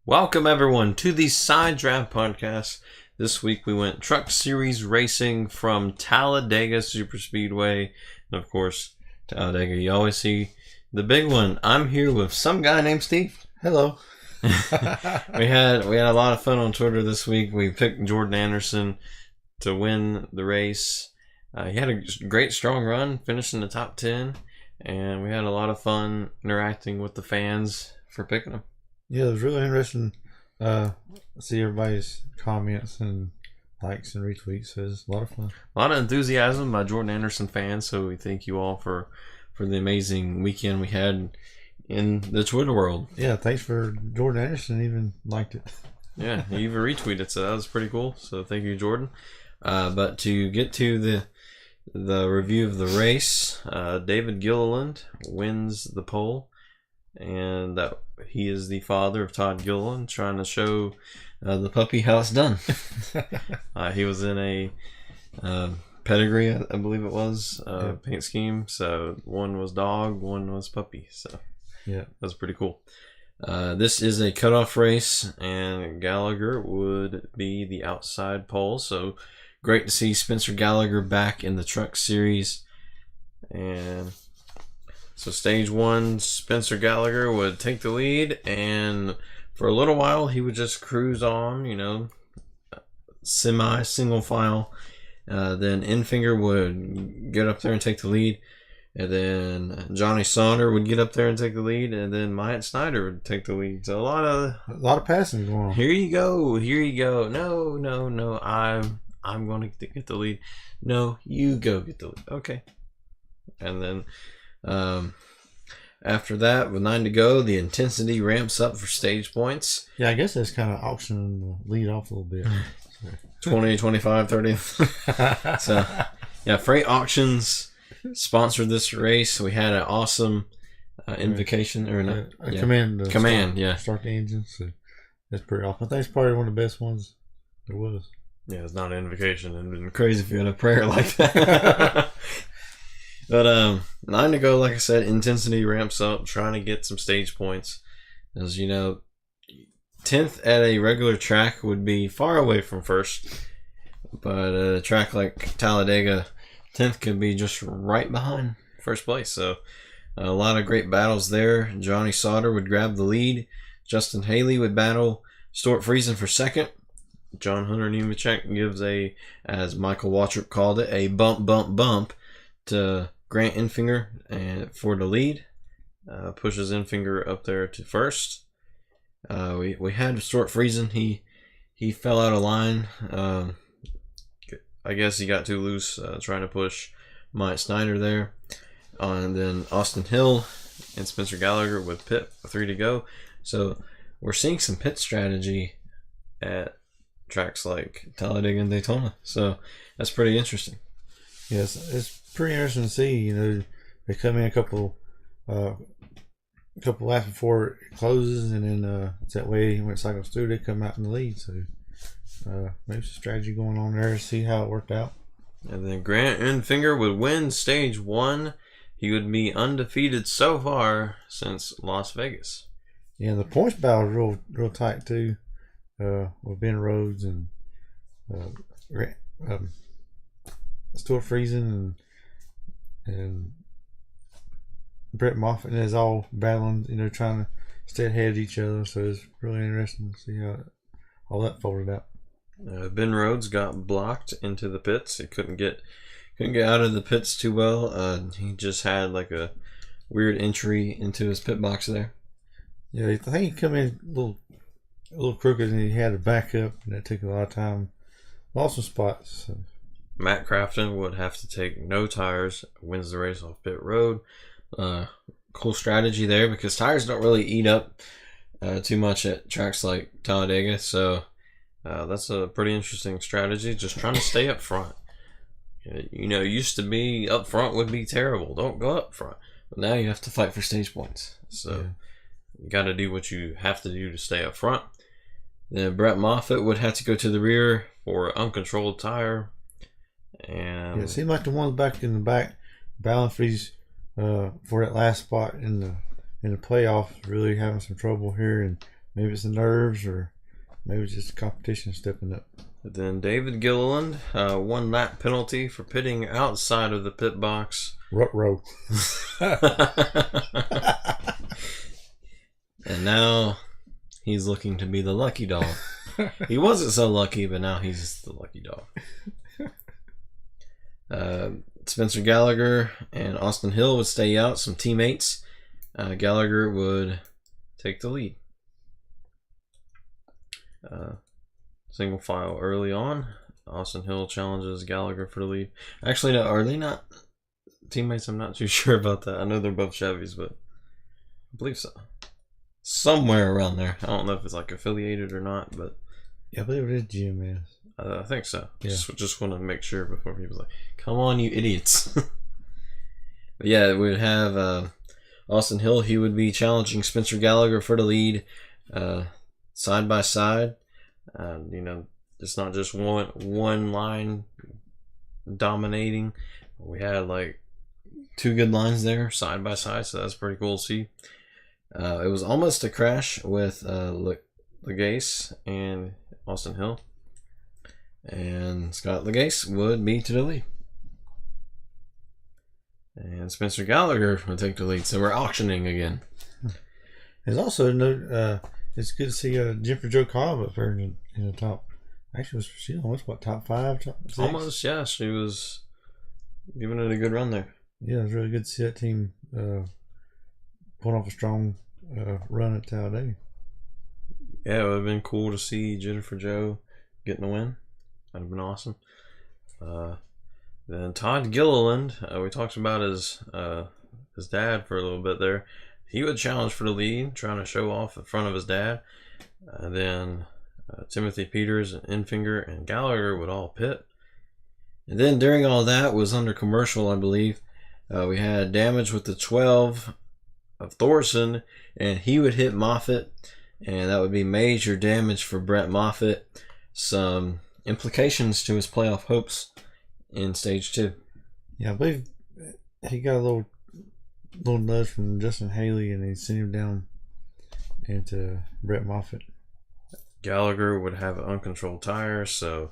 Welcome everyone to the Side Draft Podcast. This week we went Truck Series racing from Talladega Superspeedway. And of course, Talladega, you always see the big one. I'm here with some guy named Steve. Hello. We had a lot of fun on Twitter this week. We picked Jordan Anderson to win the race. He had a great strong run, finished in the top 10, and we had a lot of fun interacting with the fans for picking him. Yeah, it was really interesting to see everybody's comments and likes and retweets. So it was a lot of fun. A lot of enthusiasm by Jordan Anderson fans, so we thank you all for the amazing weekend we had in the Twitter world. Yeah, thanks for Jordan Anderson even liked it. Yeah, he even retweeted, so that was pretty cool. So thank you, Jordan. But to get to the review of the race, David Gilliland wins the pole, and he is the father of Todd Gilliland, trying to show the puppy how it's done. He was in a pedigree, I believe it was, paint scheme. So one was dog, one was puppy. So yeah, that was pretty cool. This is a cutoff race, and Gallagher would be the outside pole. So great to see Spencer Gallagher back in the Truck Series. And so stage one, Spencer Gallagher would take the lead, and for a little while he would just cruise on, single file. Then Enfinger would get up there and take the lead, and then Johnny Sauter would get up there and take the lead, and then Myatt Snyder would take the lead. So a lot of passing going on. Here you go. No, I'm going to get the lead. No, you go get the lead. Okay. And then after that, with 9 to go, the intensity ramps up for stage points. Yeah, I guess that's kind of auctioning the lead off a little bit. 20, 25, 30. So, yeah, Fr8 Auctions sponsored this race. We had an awesome invocation command. Yeah, start the engine. So that's pretty awesome. I think it's probably one of the best ones there was. Yeah, it's not an invocation. It'd been crazy if you had a prayer like that. But 9 to go, like I said, intensity ramps up, trying to get some stage points. As you know, 10th at a regular track would be far away from first, but a track like Talladega, 10th could be just right behind first place. So a lot of great battles there. Johnny Sauter would grab the lead. Justin Haley would battle Stuart Friesen for second. John Hunter Nemechek gives as Michael Waltrip called it, a bump to Grant Enfinger and for the lead. Pushes Enfinger up there to first. We had Stuart Friesen. He fell out of line. I guess he got too loose trying to push Myatt Snyder there. And then Austin Hill and Spencer Gallagher with pit 3 to go. So we're seeing some pit strategy at tracks like Talladega and Daytona. So that's pretty interesting. Yes, it's pretty interesting to see. They come in a couple laps before it closes, and then it's that way when it cycles through, they come out in the lead. So maybe some strategy going on there to see how it worked out. And then Grant Enfinger would win stage 1. He would be undefeated so far since Las Vegas. Yeah, the points battle is real tight too. With Ben Rhodes and Stuart Friesen and Brett Moffitt is all battling, trying to stay ahead of each other. So it's really interesting to see how all that folded out. Ben Rhodes got blocked into the pits. He couldn't get out of the pits too well. He just had like a weird entry into his pit box there. Yeah, I think he come in a little crooked, and he had to back up, and that took a lot of time. Lost some spots. So. Matt Crafton would have to take no tires, wins the race off pit road. Cool strategy there, because tires don't really eat up too much at tracks like Talladega. So that's a pretty interesting strategy, just trying to stay up front. Used to be up front would be terrible. Don't go up front. But now you have to fight for stage points. So you got to do what you have to do to stay up front. Then Brett Moffitt would have to go to the rear for uncontrolled tire. And it seemed like the ones back in the back battling for that last spot in in the playoffs really having some trouble here, and maybe it's the nerves or maybe it's just the competition stepping up. Then David Gilliland, 1 lap penalty for pitting outside of the pit box. Rut row. And now he's looking to be the lucky dog. He wasn't so lucky, but now he's the lucky dog. Spencer Gallagher and Austin Hill would stay out, some teammates. Gallagher would take the lead. Single file early on. Austin Hill challenges Gallagher for the lead. Actually, no, are they not teammates? I'm not too sure about that. I know they're both Chevys, but I believe so. Somewhere around there. I don't know if it's like affiliated or not, but yeah, I believe it is GMS. I think so. Yeah. Just want to make sure before people's like, come on, you idiots. But yeah, we would have Austin Hill. He would be challenging Spencer Gallagher for the lead, side by side. It's not just one line dominating. We had like 2 good lines there side by side, so that's pretty cool to see. It was almost a crash with Legase and Austin Hill, and Scott Legase would be to the lead, and Spencer Gallagher would take the lead. So we're auctioning again. There's also it's good to see Jennifer Jo Cobb up there in the top. Actually, she almost top 5, top 6? Almost, yeah. She was giving it a good run there. Yeah, it was really good to see that team pulling off a strong run at Talladega. Yeah, it would have been cool to see Jennifer Jo getting a win. That'd have been awesome. Then Todd Gilliland, we talked about his dad for a little bit there. He would challenge for the lead, trying to show off in front of his dad. Then Timothy Peters, Enfinger, and Gallagher would all pit. And then during all that was under commercial, I believe. We had damage with the 12 of Thorson, and he would hit Moffitt, and that would be major damage for Brett Moffitt. Some implications to his playoff hopes in stage 2. Yeah, I believe he got a little nudge from Justin Haley, and he sent him down into Brett Moffitt. Gallagher would have an uncontrolled tire, so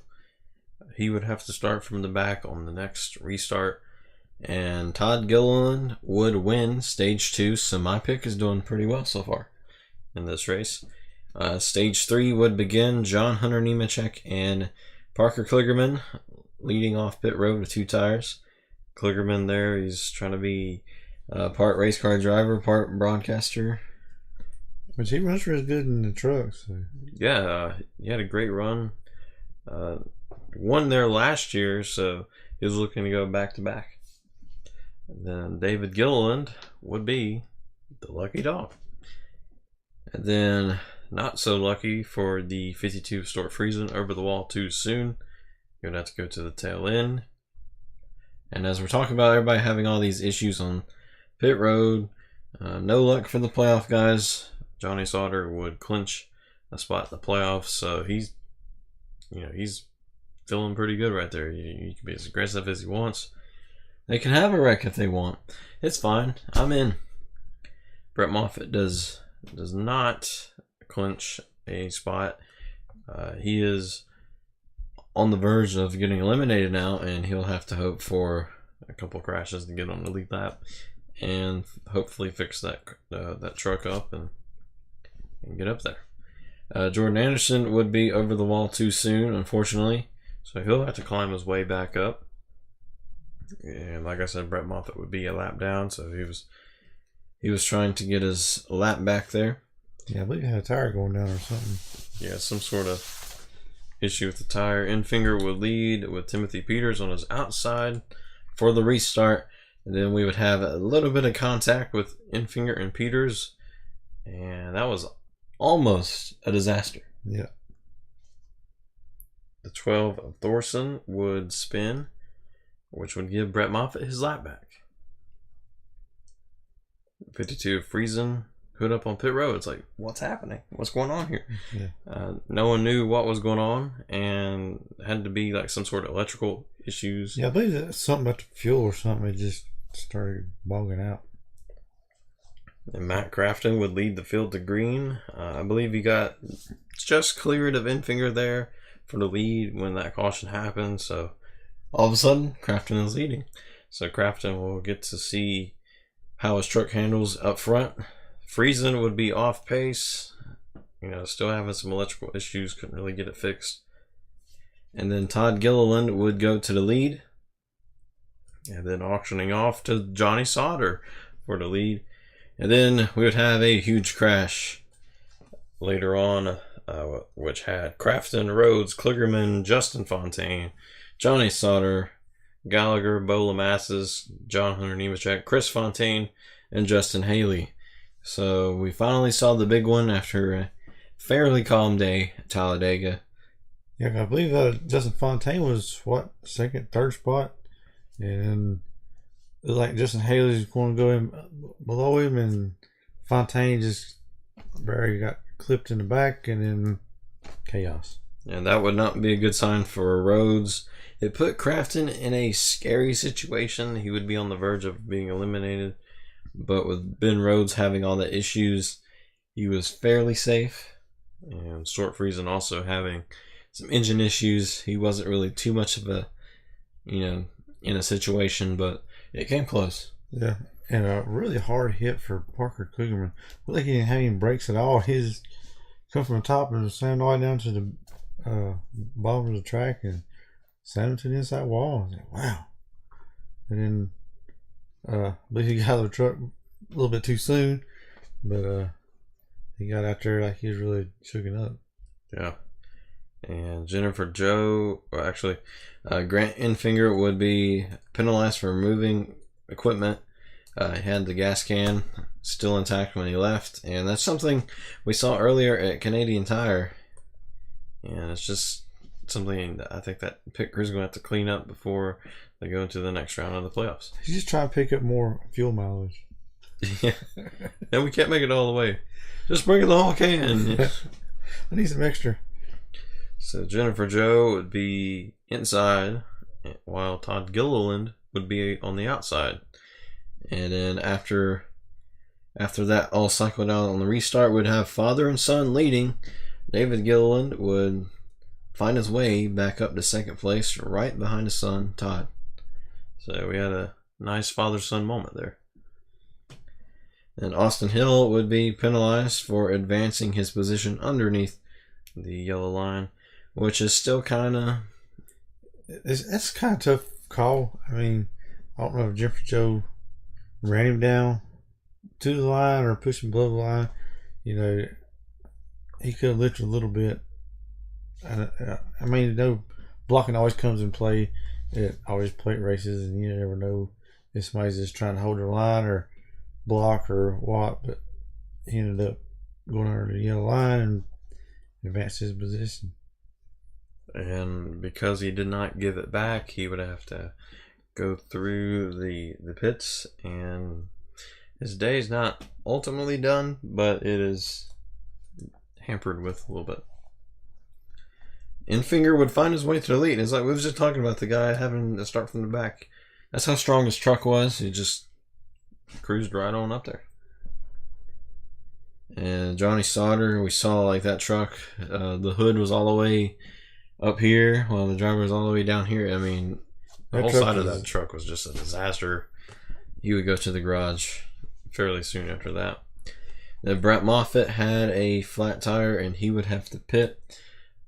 he would have to start from the back on the next restart. And Todd Gilliland would win stage 2, so my pick is doing pretty well so far in this race. Stage 3 would begin. John Hunter Nemechek and Parker Kligerman leading off pit road with 2 tires. Kligerman there, he's trying to be part race car driver, part broadcaster. Which he runs real good in the trucks. So. Yeah, he had a great run. Won there last year, so he was looking to go back to back. And then David Gilliland would be the lucky dog. And then not so lucky for the 52 Stuart Friesen, over the wall too soon. You're going to have to go to the tail end. And as we're talking about everybody having all these issues on pit road, no luck for the playoff guys. Johnny Sauter would clinch a spot in the playoffs, so he's feeling pretty good right there. He can be as aggressive as he wants. They can have a wreck if they want. It's fine. I'm in. Brett Moffitt does not clinch a spot. He is on the verge of getting eliminated now, and he'll have to hope for a couple crashes to get on the lead lap and hopefully fix that truck up and get up there. Jordan Anderson would be over the wall too soon, unfortunately, so he'll have to climb his way back up. And like I said, Brett Moffitt would be a lap down, so he was trying to get his lap back there. Yeah, I believe he had a tire going down or something. Yeah, some sort of issue with the tire. Enfinger would lead with Timothy Peters on his outside for the restart, and then we would have a little bit of contact with Enfinger and Peters, and that was almost a disaster. Yeah. The 12 of Thorson would spin, which would give Brett Moffitt his lap back. 52 of Friesen, hood up on pit road. It's like, what's happening? What's going on here? Yeah. No one knew what was going on, and it had to be like some sort of electrical issues. Yeah, I believe that's something about the fuel or something. It just started bogging out. And Matt Crafton would lead the field to green. I believe he got just cleared of Infinger there for the lead when that caution happened. So all of a sudden, Crafton is leading. So Crafton will get to see how his truck handles up front. Friesen would be off pace. Still having some electrical issues. Couldn't really get it fixed. And then Todd Gilliland would go to the lead. And then auctioning off to Johnny Sauter for the lead. And then we would have a huge crash later on, which had Crafton, Rhodes, Kligerman, Justin Fontaine, Johnny Sauter, Gallagher, Bo Lamassus, John Hunter Nemechek, Chris Fontaine, and Justin Haley. So we finally saw the big one after a fairly calm day at Talladega. Yeah, I believe Justin Fontaine was, second, third spot? And it was like Justin Haley's going to go in below him, and Fontaine just barely got clipped in the back, and then chaos. And that would not be a good sign for Rhodes. It put Crafton in a scary situation. He would be on the verge of being eliminated. But with Ben Rhodes having all the issues, he was fairly safe. And Short Friesen also having some engine issues. He wasn't really too much of a, in a situation, but it came close. Yeah, and a really hard hit for Parker Kligerman. Looked like he didn't have any brakes at all. His come from the top and slammed all the way down to the bottom of the track and slammed to the inside wall. I was like, wow. And then I believe he got out of the truck a little bit too soon, but he got out there like he was really shooken up. Yeah. And Jennifer Joe, or actually, Grant Infinger would be penalized for removing equipment. He had the gas can still intact when he left, and that's something we saw earlier at Canadian Tire. And it's just something that I think that pit crew's going to have to clean up before they go into the next round of the playoffs. He's just trying to pick up more fuel mileage. Yeah, and we can't make it all the way. Just bring it the whole can. I need some extra. So Jennifer Joe would be inside, while Todd Gilliland would be on the outside. And then after that all cycled out on the restart, we'd have father and son leading. David Gilliland would find his way back up to second place, right behind his son, Todd. So we had a nice father-son moment there. And Austin Hill would be penalized for advancing his position underneath the yellow line, which is still kind of... That's kind of tough call. I mean, I don't know if Jennifer Joe ran him down to the line or pushed him below the line. He could have lifted a little bit. I mean, blocking always comes in play at always plate races, and you never know if somebody's just trying to hold their line or block or what. But he ended up going under the yellow line and advanced his position. And because he did not give it back, he would have to go through the pits, and his day is not ultimately done, but it is hampered with a little bit. Infinger would find his way to the lead. It's like we were just talking about the guy having to start from the back. That's how strong his truck was. He just cruised right on up there. And Johnny Sauter, we saw like that truck, the hood was all the way up here while the driver was all the way down here. I mean, the whole side of that truck was just a disaster. He would go to the garage fairly soon after that. Then Brett Moffitt had a flat tire and he would have to pit.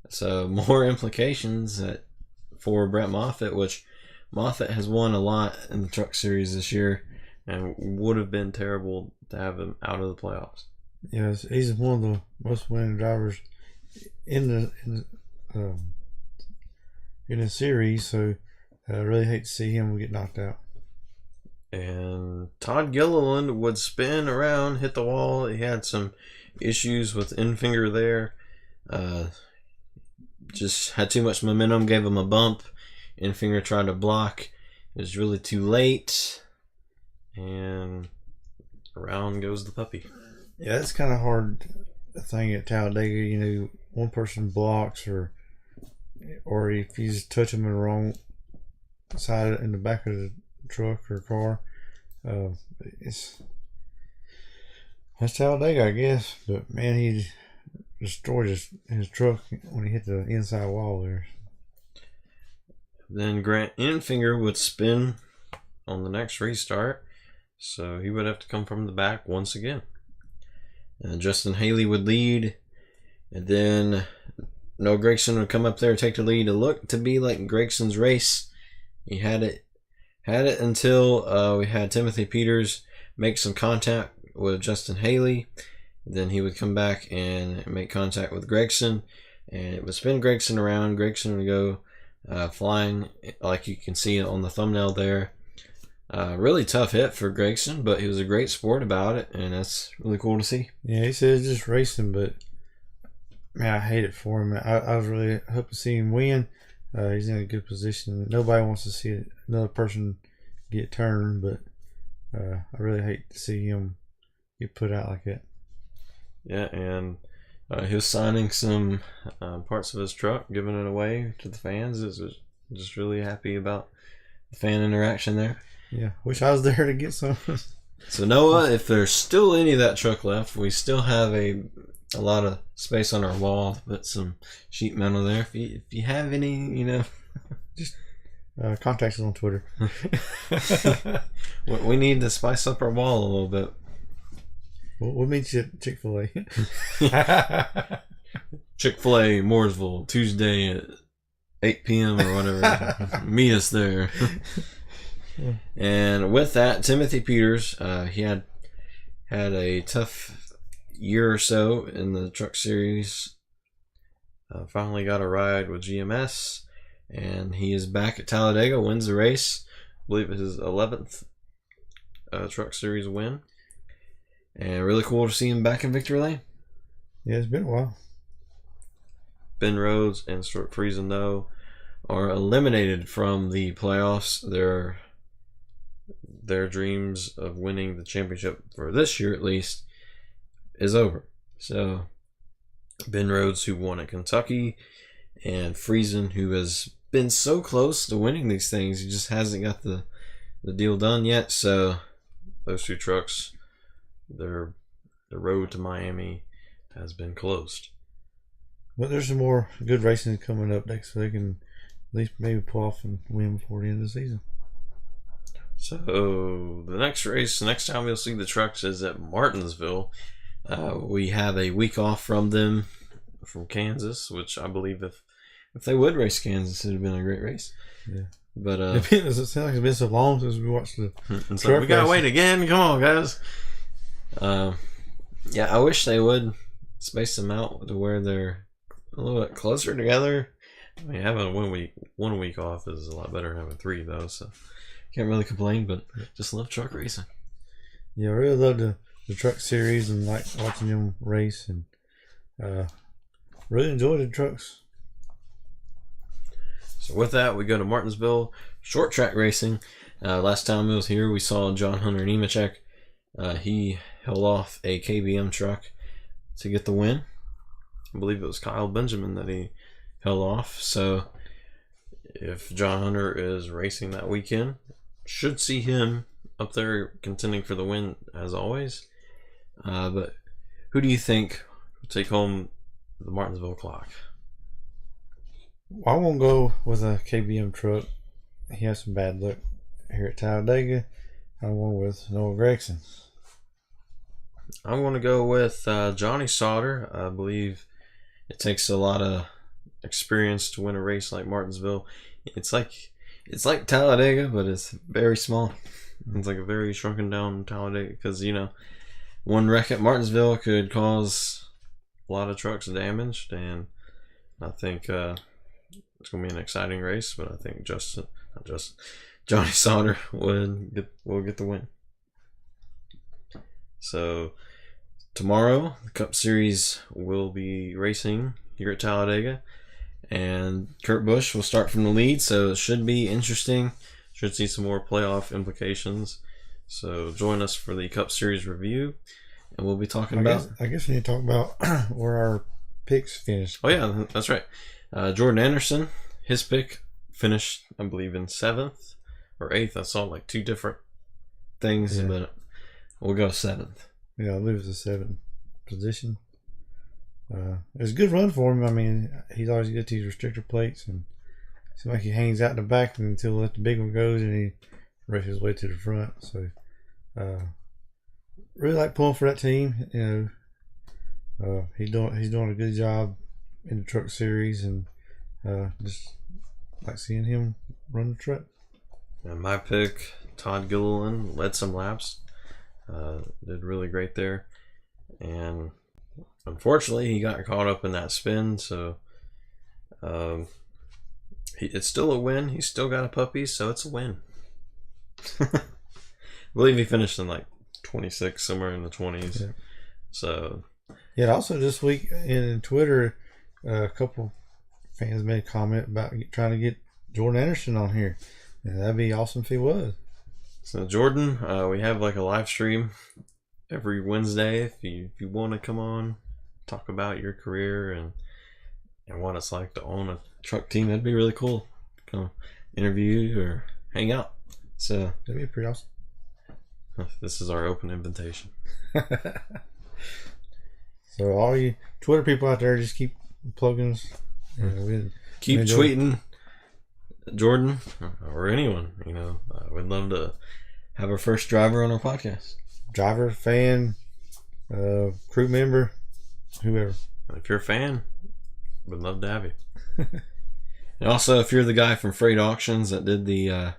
So more implications for Brett Moffitt, which Moffitt has won a lot in the Truck Series this year, and would have been terrible to have him out of the playoffs. Yes, he's one of the most winning drivers in the series, so I really hate to see him get knocked out. And Todd Gilliland would spin around, hit the wall. He had some issues with Infinger there. Just had too much momentum, gave him a bump. Infinger tried to block. It was really too late. And around goes the puppy. Yeah, that's kind of hard thing at Talladega. One person blocks or if you just touch them in the wrong side in the back of the truck or car, it's That's Talladega, I guess. But man, he destroyed his truck when he hit the inside wall there. Then Grant Enfinger would spin on the next restart, so he would have to come from the back once again. And Justin Haley would lead, and then Noah Gragson would come up there and take the lead. It looked to be like Gregson's race. He had it until we had Timothy Peters make some contact with Justin Haley. Then he would come back and make contact with Gragson, and it would spin Gragson around. Gragson would go flying, like you can see on the thumbnail there. Really tough hit for Gragson, but he was a great sport about it, and that's really cool to see. Yeah, he said it's just racing, but man, I hate it for him. I was really hoping to see him win. He's in a good position. Nobody wants to see another person get turned, but I really hate to see him get put out like that. Yeah, and he was signing some parts of his truck, giving it away to the fans. Is just really happy about the fan interaction there. Yeah, wish I was there to get some. So Noah, if there's still any of that truck left, we still have a lot of space on our wall to put some sheet metal there. If you have any, just contact us on Twitter. We need to spice up our wall a little bit. We'll meet you at Chick-fil-A. Chick-fil-A, Mooresville, Tuesday at 8 p.m. or whatever. Meet us there. Yeah. And with that, Timothy Peters, he had a tough year or so in the Truck Series. Finally got a ride with GMS, and he is back at Talladega, wins the race. I believe it's his 11th Truck Series win. And really cool to see him back in victory lane. Yeah, it's been a while. Ben Rhodes and Stuart Friesen, though, are eliminated from the playoffs. Their dreams of winning the championship for this year, at least, is over. So, Ben Rhodes, who won at Kentucky, and Friesen, who has been so close to winning these things, he just hasn't got the deal done yet. So, those two trucks, the road to Miami has been closed. But there's some more good racing coming up next, so they can at least maybe pull off and win before the end of the season. So the next time we'll see the trucks is at Martinsville. We have a week off from them from Kansas, which I believe if they would race Kansas, it would have been a great race. Yeah. But it sounds like it's been so long since we watched the so we gotta wait again. Come on, guys. Yeah, I wish they would space them out to where they're a little bit closer together. I mean, having one week off is a lot better than having 3, though. So can't really complain, but just love truck racing. Yeah, I really love the Truck Series and like watching them race, and really enjoy the trucks. So with that, we go to Martinsville short track racing. Last time we was here, we saw John Hunter Nemechek. He held off a KBM truck to get the win. I believe it was Kyle Benjamin that he held off. So if John Hunter is racing that weekend, should see him up there contending for the win as always. But who do you think will take home the Martinsville clock? I won't go with a KBM truck. He has some bad luck here at Talladega. I'm going with Noah Gragson. I'm going to go with Johnny Sauter. I believe it takes a lot of experience to win a race like Martinsville. It's like Talladega, but it's very small. It's like a very shrunken down Talladega because, one wreck at Martinsville could cause a lot of trucks damaged, and I think it's going to be an exciting race, but I think Johnny Sauter will get the win. So tomorrow, the Cup Series will be racing here at Talladega, and Kurt Busch will start from the lead, so it should be interesting. Should see some more playoff implications. So join us for the Cup Series review, and we'll be talking about... I guess we need to talk about where our picks finished. Oh yeah, that's right. Jordan Anderson, his pick finished, I believe, in 7th or 8th. I saw like 2 different things, but we'll go 7th. Yeah, I believe it was the 7th position. It was a good run for him. I mean, he's always good to these restrictor plates, and it seems like he hangs out in the back until the big one goes, and he races his way to the front. So, really like pulling for that team. You know, he's doing a good job in the Truck Series, and just like seeing him run the truck. And my pick, Todd Gilliland, led some laps. Did really great there, and unfortunately he got caught up in that spin, so it's still a win. He's still got a puppy, so it's a win. I believe he finished in like 26, somewhere in the 20s. Yeah. So yeah, also this week in Twitter, a couple fans made a comment about trying to get Jordan Anderson on here, and that'd be awesome if he was. So Jordan, we have like a live stream every Wednesday. If you want to come on, talk about your career and what it's like to own a truck team, that'd be really cool. Come interview or hang out. So That'd be pretty awesome. This is our open invitation. So all you Twitter people out there, just keep plugging us. Keep tweeting Jordan or anyone. You know, we'd love to have our first driver on our podcast. Driver, fan, crew member, whoever. If you're a fan, we'd love to have you. And also, if you're the guy from Fr8 Auctions that did the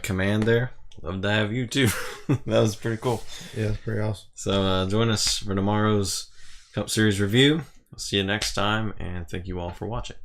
command there, love to have you too. That was pretty cool. Yeah, it's pretty awesome. So join us for tomorrow's Cup Series review. We'll see you next time, and thank you all for watching.